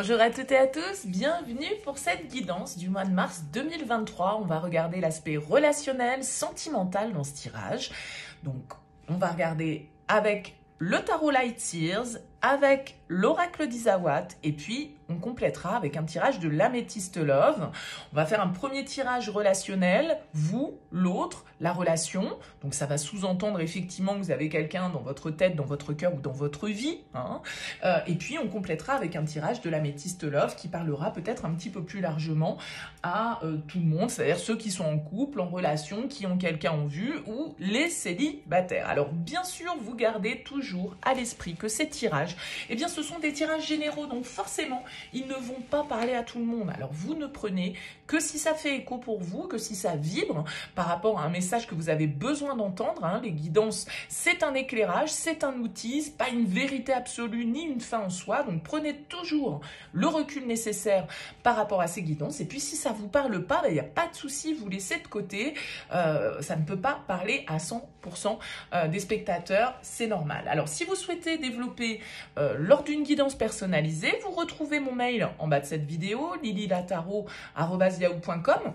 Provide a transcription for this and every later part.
Bonjour à toutes et à tous, bienvenue pour cette guidance du mois de mars 2023. On va regarder l'aspect relationnel, sentimental dans ce tirage. Donc, on va regarder avec le tarot Light Seers, avec l'oracle d'Isawat, et puis on complétera avec un tirage de l'améthyste Love. On va faire un premier tirage relationnel, vous, l'autre, la relation. Donc ça va sous-entendre effectivement que vous avez quelqu'un dans votre tête, dans votre cœur ou dans votre vie. Et puis on complétera avec un tirage de l'améthyste Love qui parlera peut-être un petit peu plus largement à tout le monde, c'est-à-dire ceux qui sont en couple, en relation, qui ont quelqu'un en vue ou les célibataires. Alors bien sûr, vous gardez toujours à l'esprit que ces tirages, eh bien ce sont des tirages généraux, donc forcément ils ne vont pas parler à tout le monde. Alors vous ne prenez que si ça fait écho pour vous, que si ça vibre par rapport à un message que vous avez besoin d'entendre. Les guidances, c'est un éclairage, c'est un outil, c'est pas une vérité absolue ni une fin en soi. Donc prenez toujours le recul nécessaire par rapport à ces guidances. Et puis si ça vous parle pas, il n'y a pas de souci, vous laissez de côté. Ça ne peut pas parler à 100% des spectateurs, c'est normal. Alors si vous souhaitez développer lors d'une guidance personnalisée, vous retrouvez mon mail en bas de cette vidéo, lililataro@yahoo.com.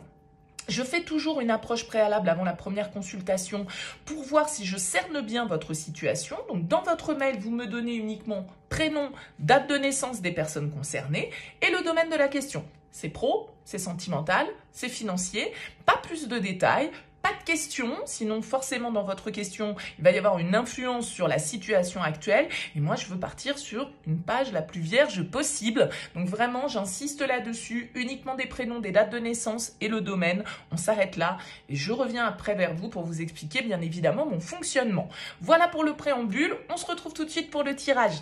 Je fais toujours une approche préalable avant la première consultation pour voir si je cerne bien votre situation. Donc, dans votre mail, vous me donnez uniquement prénom, date de naissance des personnes concernées et le domaine de la question. C'est pro, c'est sentimental, c'est financier, pas plus de détails. Pas de questions, sinon forcément dans votre question, il va y avoir une influence sur la situation actuelle. Et moi, je veux partir sur une page la plus vierge possible. Donc vraiment, j'insiste là-dessus, uniquement des prénoms, des dates de naissance et le domaine. On s'arrête là et je reviens après vers vous pour vous expliquer bien évidemment mon fonctionnement. Voilà pour le préambule, on se retrouve tout de suite pour le tirage.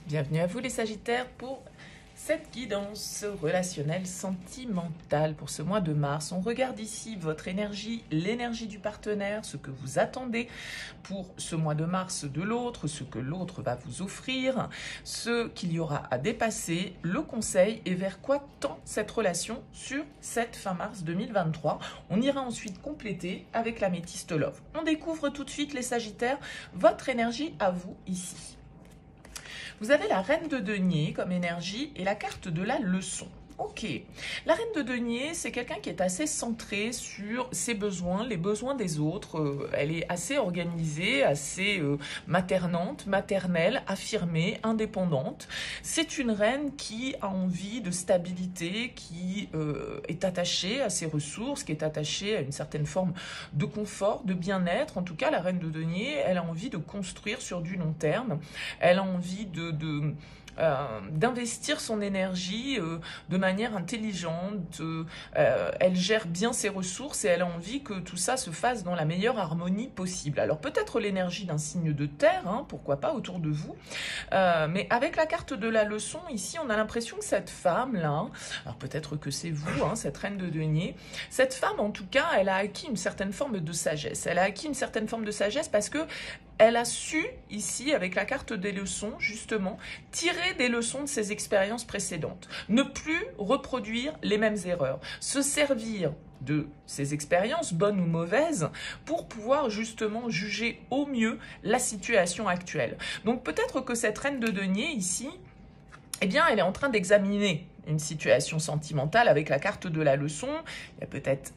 Bienvenue à vous les Sagittaires pour cette guidance relationnelle sentimentale pour ce mois de mars. On regarde ici votre énergie, l'énergie du partenaire, ce que vous attendez pour ce mois de mars de l'autre, ce que l'autre va vous offrir, ce qu'il y aura à dépasser, le conseil et vers quoi tend cette relation sur cette fin mars 2023. On ira ensuite compléter avec l'améthyste Love. On découvre tout de suite les Sagittaires, votre énergie à vous ici. Vous avez la reine de denier comme énergie et la carte de la leçon. Ok, la reine de denier, c'est quelqu'un qui est assez centré sur ses besoins, les besoins des autres. Elle est assez organisée, assez maternante, maternelle, affirmée, indépendante. C'est une reine qui a envie de stabilité, qui est attachée à ses ressources, qui est attachée à une certaine forme de confort, de bien-être. En tout cas, la reine de denier, elle a envie de construire sur du long terme. Elle a envie d'investir son énergie de manière intelligente, elle gère bien ses ressources et elle a envie que tout ça se fasse dans la meilleure harmonie possible. Alors peut-être l'énergie d'un signe de terre, pourquoi pas autour de vous, mais avec la carte de la leçon ici, on a l'impression que cette femme-là, alors peut-être que c'est vous, cette reine de denier, cette femme en tout cas, elle a acquis une certaine forme de sagesse. Elle a acquis une certaine forme de sagesse parce que elle a su, ici, avec la carte des leçons, justement, tirer des leçons de ses expériences précédentes. Ne plus reproduire les mêmes erreurs. Se servir de ses expériences, bonnes ou mauvaises, pour pouvoir justement juger au mieux la situation actuelle. Donc peut-être que cette reine de denier, ici, eh bien, elle est en train d'examiner une situation sentimentale avec la carte de la leçon. Il y a peut-être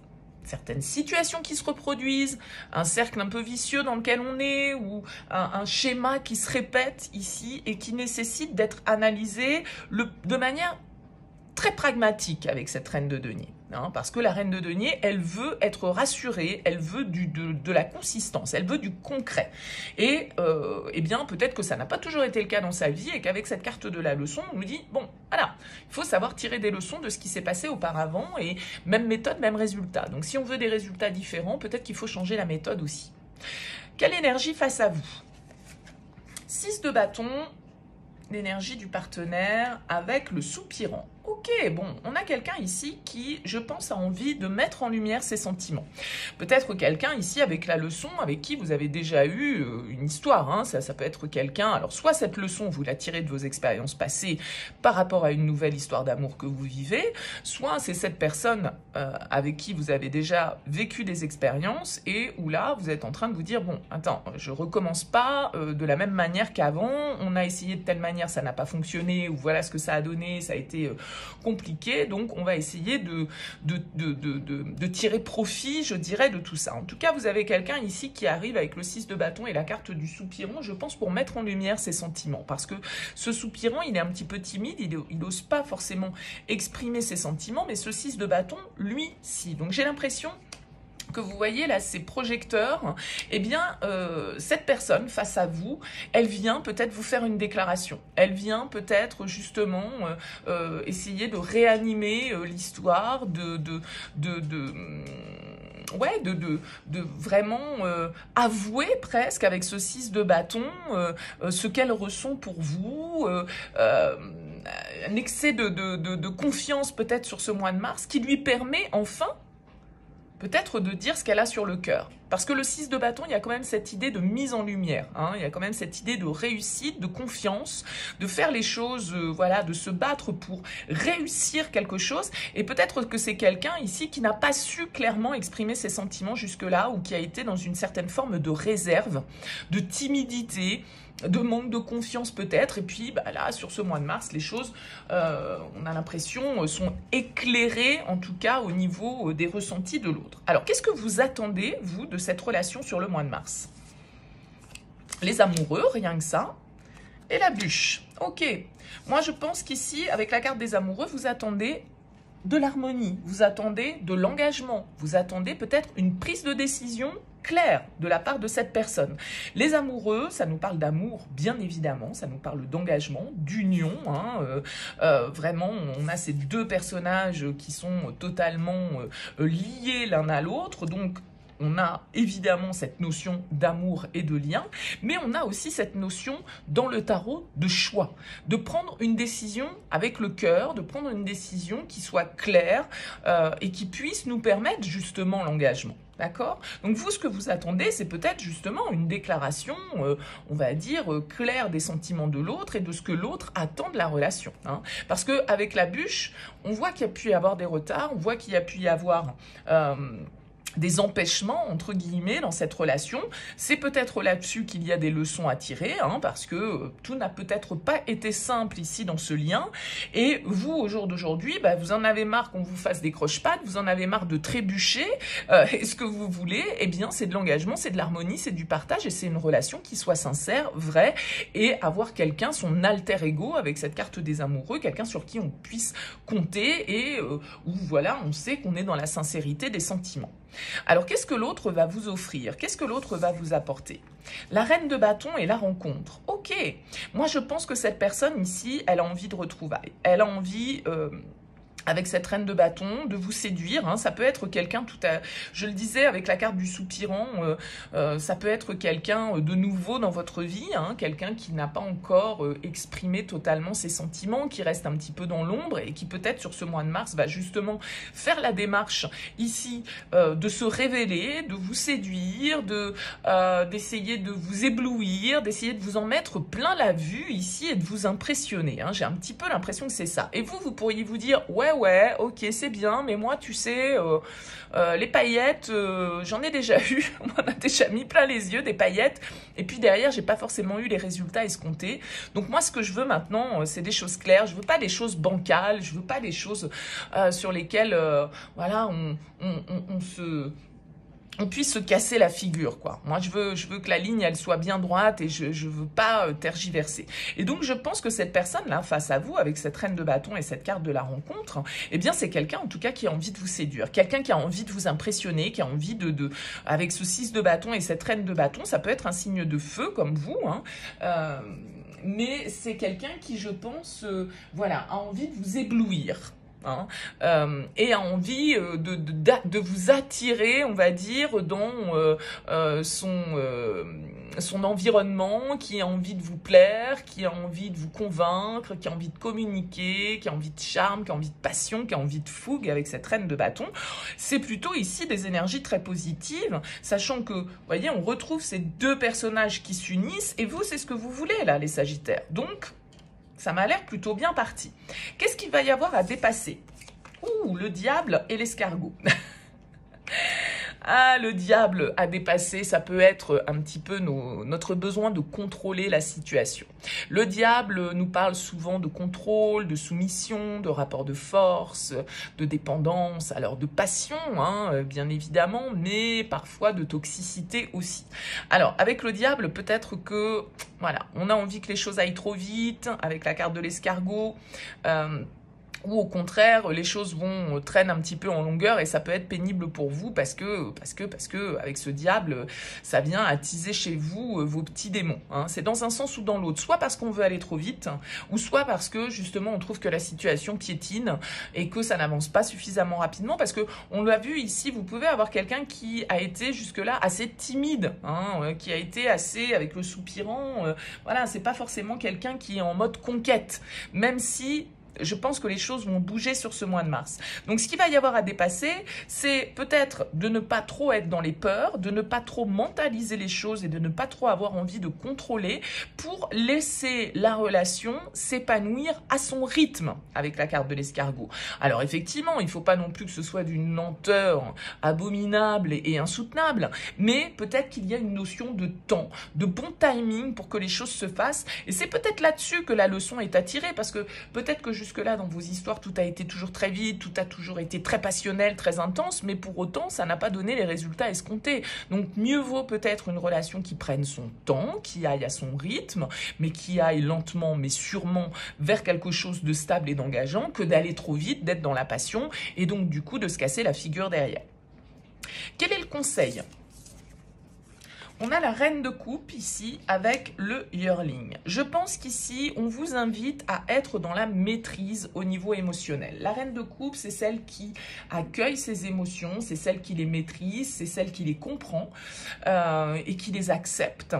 certaines situations qui se reproduisent, un cercle un peu vicieux dans lequel on est, ou un schéma qui se répète ici et qui nécessite d'être analysé de manière très pragmatique avec cette reine de denier. Parce que la reine de denier, elle veut être rassurée, elle veut de la consistance, elle veut du concret. Et eh bien, peut-être que ça n'a pas toujours été le cas dans sa vie et qu'avec cette carte de la leçon, on nous dit, bon, voilà, il faut savoir tirer des leçons de ce qui s'est passé auparavant et même méthode, même résultat. Donc, si on veut des résultats différents, peut-être qu'il faut changer la méthode aussi. Quelle énergie face à vous? 6 de bâton, l'énergie du partenaire avec le soupirant. Ok, bon, on a quelqu'un ici qui, je pense, a envie de mettre en lumière ses sentiments. Peut-être quelqu'un ici avec la leçon, avec qui vous avez déjà eu une histoire. Hein. Ça peut être quelqu'un, alors soit cette leçon, vous la tirez de vos expériences passées par rapport à une nouvelle histoire d'amour que vous vivez, soit c'est cette personne avec qui vous avez déjà vécu des expériences et où là, vous êtes en train de vous dire, bon, attends, je recommence pas de la même manière qu'avant, on a essayé de telle manière, ça n'a pas fonctionné, ou voilà ce que ça a donné, ça a été compliqué, donc on va essayer de tirer profit, je dirais, de tout ça. En tout cas, vous avez quelqu'un ici qui arrive avec le 6 de bâton et la carte du soupirant, je pense, pour mettre en lumière ses sentiments, parce que ce soupirant, il est un petit peu timide, il n'ose pas forcément exprimer ses sentiments, mais ce 6 de bâton, lui, si. Donc j'ai l'impression que vous voyez là, ces projecteurs, eh bien, cette personne face à vous, elle vient peut-être vous faire une déclaration. Elle vient peut-être justement essayer de réanimer l'histoire, de vraiment avouer presque avec ce 6 de bâton ce qu'elle ressent pour vous, un excès de confiance peut-être sur ce mois de mars qui lui permet enfin peut-être de dire ce qu'elle a sur le cœur. Parce que le 6 de bâton, il y a quand même cette idée de mise en lumière. Hein, il y a quand même cette idée de réussite, de confiance, de faire les choses, voilà, de se battre pour réussir quelque chose. Et peut-être que c'est quelqu'un ici qui n'a pas su clairement exprimer ses sentiments jusque-là ou qui a été dans une certaine forme de réserve, de timidité, de manque de confiance peut-être, et puis bah, là, sur ce mois de mars, les choses, on a l'impression, sont éclairées, en tout cas au niveau des ressentis de l'autre. Alors, qu'est-ce que vous attendez, vous, de cette relation sur le mois de mars? Les amoureux, rien que ça, et la bûche. Ok, moi je pense qu'ici, avec la carte des amoureux, vous attendez de l'harmonie, vous attendez de l'engagement, vous attendez peut-être une prise de décision claire de la part de cette personne. Les amoureux, ça nous parle d'amour, bien évidemment, ça nous parle d'engagement, d'union. Hein, vraiment, on a ces deux personnages qui sont totalement liés l'un à l'autre, donc on a évidemment cette notion d'amour et de lien, mais on a aussi cette notion dans le tarot de choix, de prendre une décision avec le cœur, de prendre une décision qui soit claire et qui puisse nous permettre justement l'engagement. D'accord? Donc vous, ce que vous attendez, c'est peut-être justement une déclaration, on va dire, claire des sentiments de l'autre et de ce que l'autre attend de la relation. Hein. Parce qu'avec la bûche, on voit qu'il y a pu y avoir des retards, on voit qu'il y a pu y avoir des empêchements, entre guillemets, dans cette relation. C'est peut-être là-dessus qu'il y a des leçons à tirer, hein, parce que tout n'a peut-être pas été simple ici dans ce lien. Et vous, au jour d'aujourd'hui, bah, vous en avez marre qu'on vous fasse des croche-pattes, vous en avez marre de trébucher. Et ce que vous voulez, eh bien, c'est de l'engagement, c'est de l'harmonie, c'est du partage, et c'est une relation qui soit sincère, vraie, et avoir quelqu'un, son alter ego, avec cette carte des amoureux, quelqu'un sur qui on puisse compter, et où, voilà, on sait qu'on est dans la sincérité des sentiments. Alors, qu'est-ce que l'autre va vous offrir? Qu'est-ce que l'autre va vous apporter? La reine de bâton et la rencontre. Ok, moi je pense que cette personne ici, elle a envie de retrouvailles. Elle a envie... avec cette reine de bâton, de vous séduire. Hein. Ça peut être quelqu'un, je le disais, avec la carte du soupirant, ça peut être quelqu'un de nouveau dans votre vie, hein, quelqu'un qui n'a pas encore exprimé totalement ses sentiments, qui reste un petit peu dans l'ombre et qui peut-être sur ce mois de mars va justement faire la démarche ici de se révéler, de vous séduire, d'essayer de vous éblouir, d'essayer de vous en mettre plein la vue ici et de vous impressionner. Hein. J'ai un petit peu l'impression que c'est ça. Et vous pourriez vous dire, ouais, ok, c'est bien, mais moi, tu sais, les paillettes, j'en ai déjà eu, on m'en a déjà mis plein les yeux, des paillettes, et puis derrière, j'ai pas forcément eu les résultats escomptés. Donc moi, ce que je veux maintenant, c'est des choses claires, je veux pas des choses bancales, je veux pas des choses sur lesquelles, voilà, on puisse se casser la figure, quoi. Moi, je veux que la ligne, elle soit bien droite et je veux pas tergiverser. Et donc, je pense que cette personne-là, face à vous, avec cette reine de bâton et cette carte de la rencontre, eh bien, c'est quelqu'un, en tout cas, qui a envie de vous séduire. Quelqu'un qui a envie de vous impressionner, qui a envie avec ce 6 de bâton et cette reine de bâton, ça peut être un signe de feu, comme vous, hein. Mais c'est quelqu'un qui, je pense, voilà, a envie de vous éblouir. hein, et a envie de vous attirer, on va dire, dans son environnement, qui a envie de vous plaire, qui a envie de vous convaincre, qui a envie de communiquer, qui a envie de charme, qui a envie de passion, qui a envie de fougue avec cette reine de bâton. C'est plutôt ici des énergies très positives, sachant que, vous voyez, on retrouve ces deux personnages qui s'unissent, et vous, c'est ce que vous voulez, là, les Sagittaires. Donc, ça m'a l'air plutôt bien parti. Qu'est-ce qu'il va y avoir à dépasser? Ouh, le diable et l'escargot. Ah, le diable à dépasser, ça peut être un petit peu notre besoin de contrôler la situation. Le diable nous parle souvent de contrôle, de soumission, de rapport de force, de dépendance, alors de passion, hein, bien évidemment, mais parfois de toxicité aussi. Alors, avec le diable, peut-être que, voilà, on a envie que les choses aillent trop vite, avec la carte de l'escargot, ou au contraire, les choses traînent un petit peu en longueur et ça peut être pénible pour vous parce que avec ce diable, ça vient attiser chez vous vos petits démons. Hein. C'est dans un sens ou dans l'autre, soit parce qu'on veut aller trop vite, ou soit parce que justement on trouve que la situation piétine et que ça n'avance pas suffisamment rapidement, parce que on l'a vu ici, vous pouvez avoir quelqu'un qui a été jusque-là assez timide, hein, qui a été assez avec le soupirant. Voilà, c'est pas forcément quelqu'un qui est en mode conquête, même si je pense que les choses vont bouger sur ce mois de mars. Donc, ce qu'il va y avoir à dépasser, c'est peut-être de ne pas trop être dans les peurs, de ne pas trop mentaliser les choses et de ne pas trop avoir envie de contrôler pour laisser la relation s'épanouir à son rythme avec la carte de l'escargot. Alors, effectivement, il ne faut pas non plus que ce soit d'une lenteur abominable et insoutenable, mais peut-être qu'il y a une notion de temps, de bon timing pour que les choses se fassent. Et c'est peut-être là-dessus que la leçon est à tirer, parce que peut-être que jusque-là, dans vos histoires, tout a été toujours très vite, tout a toujours été très passionnel, très intense, mais pour autant, ça n'a pas donné les résultats escomptés. Donc, mieux vaut peut-être une relation qui prenne son temps, qui aille à son rythme, mais qui aille lentement, mais sûrement vers quelque chose de stable et d'engageant, que d'aller trop vite, d'être dans la passion, et donc, du coup, de se casser la figure derrière. Quel est le conseil ? On a la reine de coupe ici avec le yearling. Je pense qu'ici, on vous invite à être dans la maîtrise au niveau émotionnel. La reine de coupe, c'est celle qui accueille ses émotions, c'est celle qui les maîtrise, c'est celle qui les comprend et qui les accepte.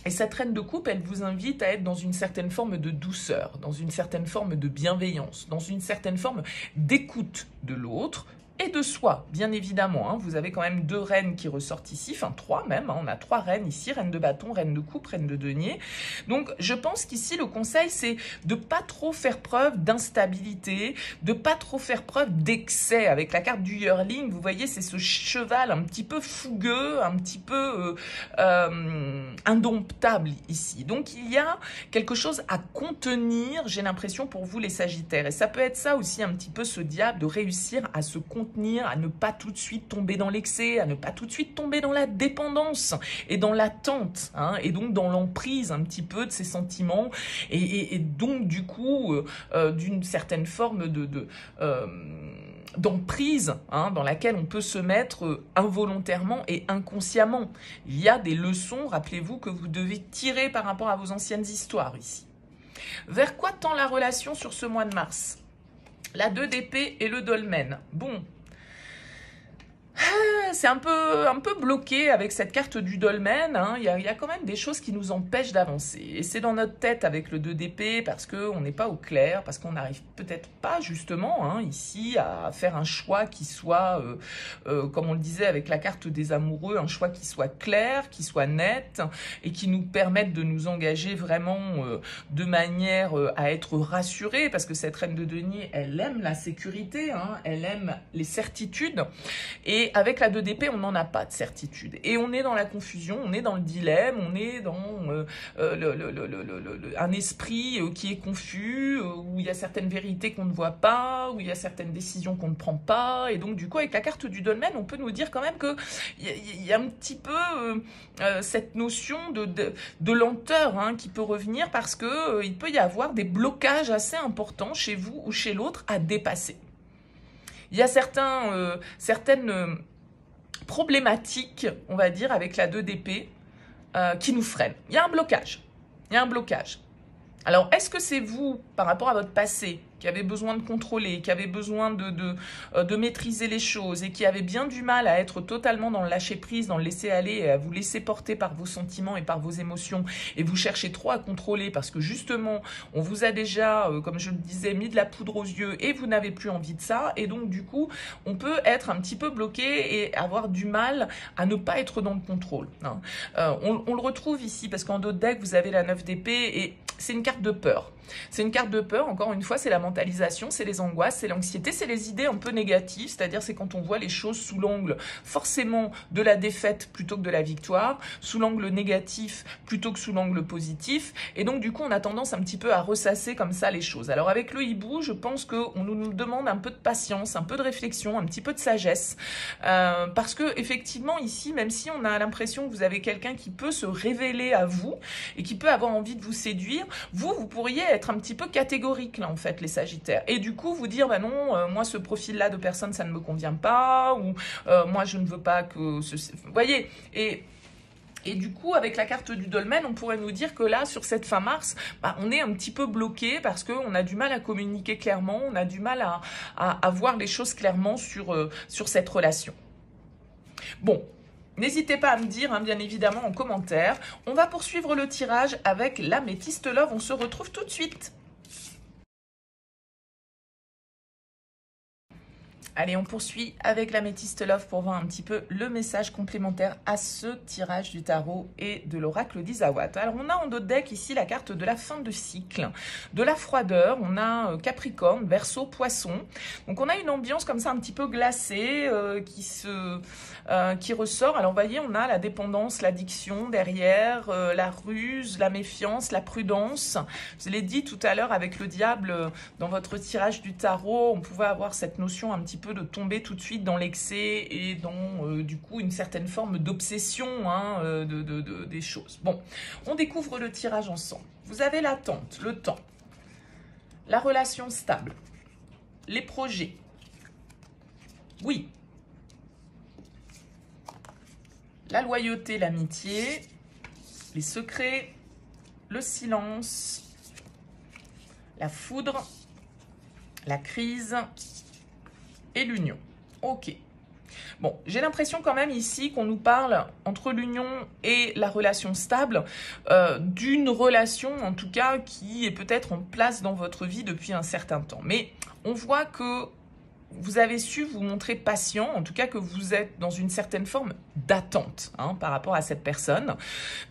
Et cette reine de coupe, elle vous invite à être dans une certaine forme de douceur, dans une certaine forme de bienveillance, dans une certaine forme d'écoute de l'autre, et de soi, bien évidemment. Hein. Vous avez quand même deux reines qui ressortent ici, enfin trois même. Hein. On a trois reines ici, reine de bâton, reine de coupe, reine de denier. Donc, je pense qu'ici, le conseil, c'est de pas trop faire preuve d'instabilité, de pas trop faire preuve d'excès. Avec la carte du yearling, vous voyez, c'est ce cheval un petit peu fougueux, un petit peu indomptable ici. Donc, il y a quelque chose à contenir, j'ai l'impression, pour vous, les Sagittaires. Et ça peut être ça aussi, un petit peu ce diable, de réussir à se contenir, à ne pas tout de suite tomber dans l'excès, à ne pas tout de suite tomber dans la dépendance et dans l'attente, hein, et donc dans l'emprise un petit peu de ses sentiments, et donc du coup d'une certaine forme d'emprise, hein, dans laquelle on peut se mettre involontairement et inconsciemment. Il y a des leçons, rappelez-vous, que vous devez tirer par rapport à vos anciennes histoires ici. Vers quoi tend la relation sur ce mois de mars ? La 2 d'épée et le dolmen. Bon, c'est un peu bloqué avec cette carte du dolmen. Hein. Il y a quand même des choses qui nous empêchent d'avancer. Et c'est dans notre tête avec le 2 d'épée parce qu'on n'est pas au clair, parce qu'on n'arrive peut-être pas justement hein, ici à faire un choix qui soit, comme on le disait avec la carte des amoureux, un choix qui soit clair, qui soit net et qui nous permette de nous engager vraiment de manière à être rassurés, parce que cette reine de denier, elle aime la sécurité, hein, elle aime les certitudes. Et avec la 2 d'épée, on n'en a pas de certitude. Et on est dans la confusion, on est dans le dilemme, on est dans un esprit qui est confus, où il y a certaines vérités qu'on ne voit pas, où il y a certaines décisions qu'on ne prend pas. Et donc, du coup, avec la carte du dolmen, on peut nous dire quand même qu'il y a un petit peu cette notion de lenteur hein, qui peut revenir, parce qu'il peut y avoir des blocages assez importants chez vous ou chez l'autre à dépasser. Il y a certaines problématiques, on va dire, avec la 2 d'épée qui nous freinent. Il y a un blocage. Il y a un blocage. Alors, est-ce que c'est vous, par rapport à votre passé, qui avez besoin de contrôler, qui avez besoin de maîtriser les choses et qui avez bien du mal à être totalement dans le lâcher-prise, dans le laisser-aller et à vous laisser porter par vos sentiments et par vos émotions et vous cherchez trop à contrôler parce que justement, on vous a déjà, comme je le disais, mis de la poudre aux yeux et vous n'avez plus envie de ça et donc du coup, on peut être un petit peu bloqué et avoir du mal à ne pas être dans le contrôle. Hein. On le retrouve ici parce qu'en dos de deck, vous avez la 9 d'épée et c'est une carte de peur. C'est une carte de peur, encore une fois, c'est la mentalisation, c'est les angoisses, c'est l'anxiété, c'est les idées un peu négatives, c'est-à-dire c'est quand on voit les choses sous l'angle forcément de la défaite plutôt que de la victoire, sous l'angle négatif plutôt que sous l'angle positif, et donc du coup on a tendance un petit peu à ressasser comme ça les choses. Alors avec le hibou, je pense qu'on nous demande un peu de patience, un peu de réflexion, un petit peu de sagesse, parce que effectivement ici, même si on a l'impression que vous avez quelqu'un qui peut se révéler à vous et qui peut avoir envie de vous séduire, vous pourriez être un petit peu catégorique là en fait les Sagittaires et du coup vous dire bah non moi ce profil là de personne ça ne me convient pas ou moi je ne veux pas que vous voyez et du coup, avec la carte du dolmen, on pourrait nous dire que là, sur cette fin mars, bah, on est un petit peu bloqué parce qu'on a du mal à communiquer clairement, on a du mal à voir les choses clairement sur cette relation. Bon. N'hésitez pas à me dire, hein, bien évidemment, en commentaire. On va poursuivre le tirage avec l'améthyste love. On se retrouve tout de suite. Allez, on poursuit avec l'améthyste love pour voir un petit peu le message complémentaire à ce tirage du tarot et de l'oracle d'Isawat. Alors, on a en dos de deck ici la carte de la fin de cycle, de la froideur. On a Capricorne, Verseau, Poisson. Donc, on a une ambiance comme ça un petit peu glacée qui ressort. Alors, vous voyez, on a la dépendance, l'addiction derrière, la ruse, la méfiance, la prudence. Je l'ai dit tout à l'heure avec le diable dans votre tirage du tarot, on pouvait avoir cette notion un petit peu de tomber tout de suite dans l'excès et dans du coup une certaine forme d'obsession hein, des choses. Bon, on découvre le tirage ensemble. Vous avez l'attente, le temps, la relation stable, les projets. Oui. La loyauté, l'amitié, les secrets, le silence, la foudre, la crise et l'union. Ok. Bon, j'ai l'impression quand même ici qu'on nous parle, entre l'union et la relation stable, d'une relation en tout cas qui est peut-être en place dans votre vie depuis un certain temps. Mais on voit que vous avez su vous montrer patient, en tout cas que vous êtes dans une certaine forme d'attente hein, par rapport à cette personne.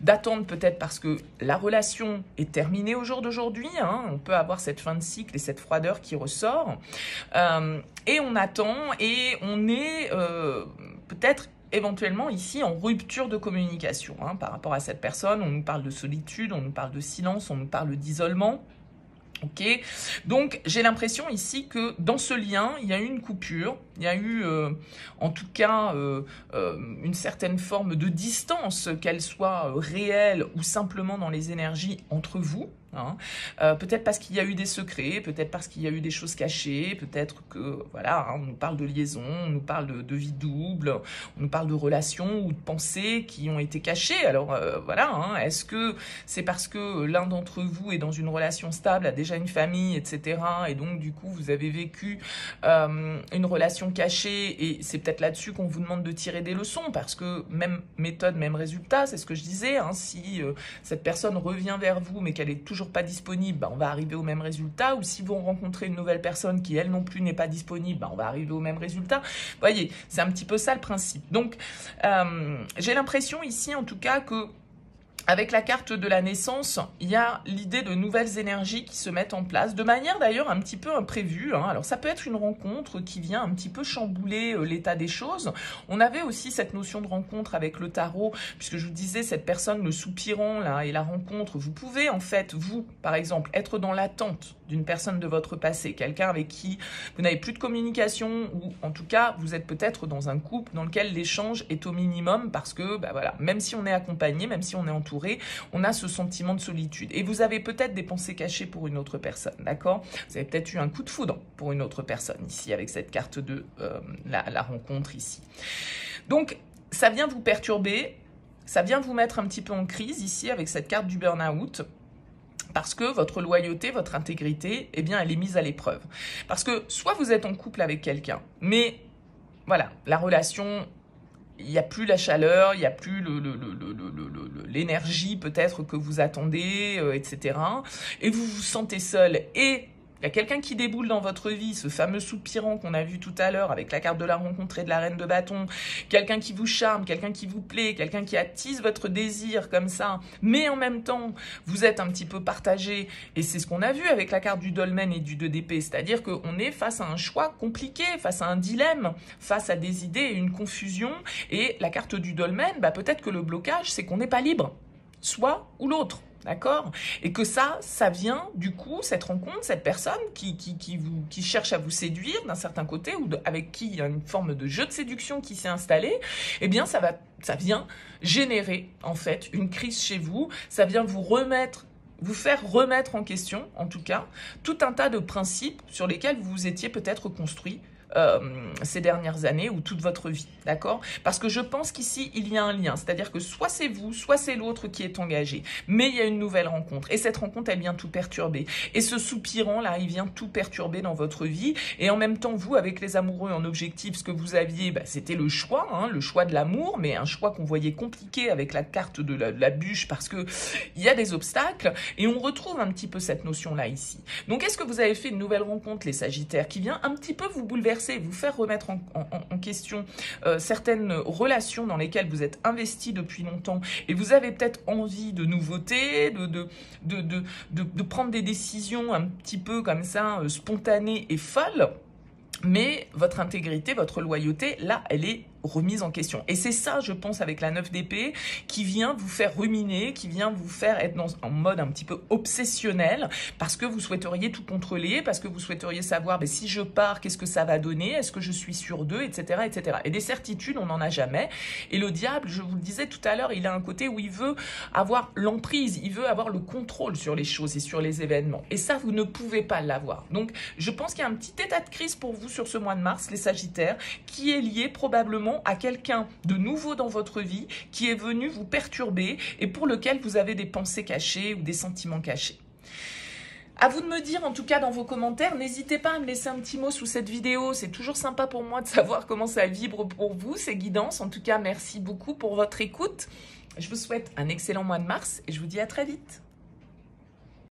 D'attente peut-être parce que la relation est terminée au jour d'aujourd'hui. Hein, on peut avoir cette fin de cycle et cette froideur qui ressort. Et on attend et on est peut-être éventuellement ici en rupture de communication hein, par rapport à cette personne. On nous parle de solitude, on nous parle de silence, on nous parle d'isolement. Ok, donc j'ai l'impression ici que dans ce lien, il y a eu une coupure, il y a eu en tout cas une certaine forme de distance, qu'elle soit réelle ou simplement dans les énergies entre vous. Hein. Peut-être parce qu'il y a eu des secrets, peut-être parce qu'il y a eu des choses cachées, peut-être que, voilà, hein, on nous parle de liaison, on nous parle de vie double, on nous parle de relations ou de pensées qui ont été cachées. Alors, voilà, hein, est-ce que c'est parce que l'un d'entre vous est dans une relation stable, a déjà une famille, etc. et donc, du coup, vous avez vécu une relation cachée et c'est peut-être là-dessus qu'on vous demande de tirer des leçons parce que même méthode, même résultat, c'est ce que je disais, hein, si cette personne revient vers vous mais qu'elle est toujours pas disponible, bah, on va arriver au même résultat. Ou si vous rencontrez une nouvelle personne qui, elle non plus, n'est pas disponible, bah, on va arriver au même résultat. Vous voyez, c'est un petit peu ça le principe. Donc, j'ai l'impression ici, en tout cas, que avec la carte de la naissance, il y a l'idée de nouvelles énergies qui se mettent en place, de manière d'ailleurs un petit peu imprévue. Hein. Alors ça peut être une rencontre qui vient un petit peu chambouler l'état des choses. On avait aussi cette notion de rencontre avec le tarot, puisque je vous disais, cette personne, le soupirant là, et la rencontre, vous pouvez en fait, vous, par exemple, être dans l'attente d'une personne de votre passé, quelqu'un avec qui vous n'avez plus de communication, ou en tout cas, vous êtes peut-être dans un couple dans lequel l'échange est au minimum, parce que, bah voilà, même si on est accompagné, même si on est entouré, on a ce sentiment de solitude. Et vous avez peut-être des pensées cachées pour une autre personne, d'accord? Vous avez peut-être eu un coup de foudre pour une autre personne, ici, avec cette carte de la rencontre, ici. Donc, ça vient vous perturber, ça vient vous mettre un petit peu en crise, ici, avec cette carte du burn-out. parce que votre loyauté, votre intégrité, eh bien, elle est mise à l'épreuve. Parce que soit vous êtes en couple avec quelqu'un, mais voilà, la relation, il n'y a plus la chaleur, il n'y a plus l'énergie peut-être que vous attendez, etc. Et vous vous sentez seul et il y a quelqu'un qui déboule dans votre vie, ce fameux soupirant qu'on a vu tout à l'heure avec la carte de la rencontre et de la reine de bâton, quelqu'un qui vous charme, quelqu'un qui vous plaît, quelqu'un qui attise votre désir comme ça, mais en même temps, vous êtes un petit peu partagé, et c'est ce qu'on a vu avec la carte du dolmen et du 2 d'épée, c'est-à-dire qu'on est face à un choix compliqué, face à un dilemme, face à des idées et une confusion, et la carte du dolmen, bah, peut-être que le blocage, c'est qu'on n'est pas libre, soit ou l'autre. D'accord? Et que ça vient du coup, cette rencontre, cette personne qui cherche à vous séduire d'un certain côté ou avec qui il y a une forme de jeu de séduction qui s'est installé, eh bien ça vient générer en fait une crise chez vous, ça vient vous faire remettre en question, en tout cas, tout un tas de principes sur lesquels vous vous étiez peut-être construit ces dernières années ou toute votre vie, d'accord? Parce que je pense qu'ici, il y a un lien, c'est-à-dire que soit c'est vous, soit c'est l'autre qui est engagé, mais il y a une nouvelle rencontre, et cette rencontre, elle vient tout perturber, et ce soupirant-là, il vient tout perturber dans votre vie, et en même temps, vous, avec les amoureux en objectif, ce que vous aviez, bah, c'était le choix, hein, le choix de l'amour, mais un choix qu'on voyait compliqué avec la carte de la bûche, parce que il y a des obstacles, et on retrouve un petit peu cette notion-là ici. Donc, est-ce que vous avez fait une nouvelle rencontre, les Sagittaires, qui vient un petit peu vous bouleverser, vous faire remettre en question certaines relations dans lesquelles vous êtes investi depuis longtemps et vous avez peut-être envie de nouveautés, de prendre des décisions un petit peu comme ça, spontanées et folles, mais votre intégrité, votre loyauté, là, elle est remise en question. Et c'est ça, je pense, avec la 9 d'épée, qui vient vous faire ruminer, qui vient vous faire être en mode un petit peu obsessionnel, parce que vous souhaiteriez tout contrôler, parce que vous souhaiteriez savoir, ben, si je pars, qu'est-ce que ça va donner, est-ce que je suis sûr d'eux, etc., etc. Et des certitudes, on n'en a jamais. Et le diable, je vous le disais tout à l'heure, il a un côté où il veut avoir l'emprise, il veut avoir le contrôle sur les choses et sur les événements. Et ça, vous ne pouvez pas l'avoir. Donc, je pense qu'il y a un petit état de crise pour vous sur ce mois de mars, les Sagittaires, qui est lié probablement à quelqu'un de nouveau dans votre vie qui est venu vous perturber et pour lequel vous avez des pensées cachées ou des sentiments cachés. À vous de me dire, en tout cas dans vos commentaires, n'hésitez pas à me laisser un petit mot sous cette vidéo, c'est toujours sympa pour moi de savoir comment ça vibre pour vous, ces guidances. En tout cas, merci beaucoup pour votre écoute. Je vous souhaite un excellent mois de mars et je vous dis à très vite.